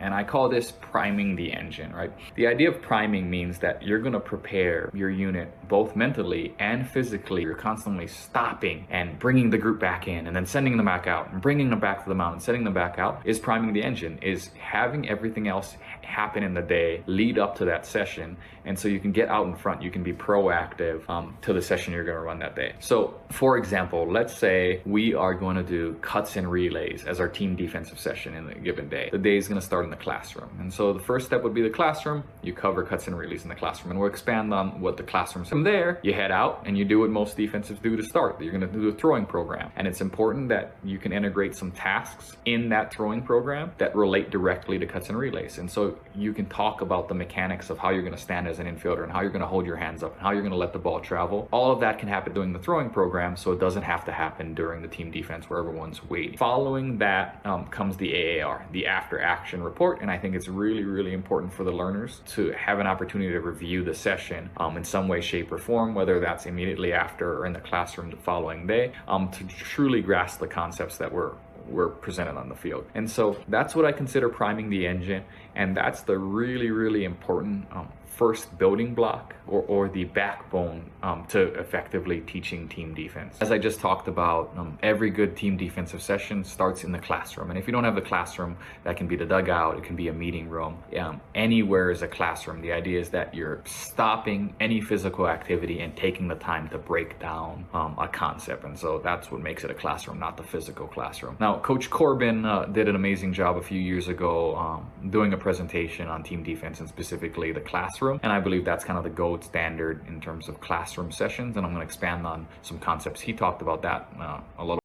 And I call this priming the engine, right? The idea of priming means that you're gonna prepare your unit both mentally and physically. You're constantly stopping and bringing the group back in and then sending them back out and bringing them back to the mountain, sending them back out. Is priming the engine, is having everything else happen in the day lead up to that session. And so you can get out in front, you can be proactive to the session you're gonna run that day. So for example, let's say we are going to do cuts and relays as our team defensive session in a given day. The day is going to start in the classroom. And so the first step would be the classroom. You cover cuts and relays in the classroom, and we'll expand on what the classroom's. From there, you head out and you do what most defensives do to start. You're going to do a throwing program. And it's important that you can integrate some tasks in that throwing program that relate directly to cuts and relays. And so you can talk about the mechanics of how you're going to stand as an infielder and how you're going to hold your hands up and how you're going to let the ball travel. All of that can happen during the throwing program, so it doesn't have to happen during the team defense where everyone's waiting. Following that comes the AAR, the after action report. And I think it's really, really important for the learners to have an opportunity to review the session in some way, shape, or form, whether that's immediately after or in the classroom the following day, to truly grasp the concepts that were presented on the field. And so that's what I consider priming the engine. And that's the really, really important first building block or the backbone to effectively teaching team defense. As I just talked about, every good team defensive session starts in the classroom. And if you don't have the classroom, that can be the dugout, it can be a meeting room. Anywhere is a classroom. The idea is that you're stopping any physical activity and taking the time to break down a concept. And so that's what makes it a classroom, not the physical classroom. Now, Coach Corbin did an amazing job a few years ago doing a presentation on team defense and specifically the classroom. And I believe that's kind of the gold standard in terms of classroom sessions. And I'm going to expand on some concepts he talked about that a little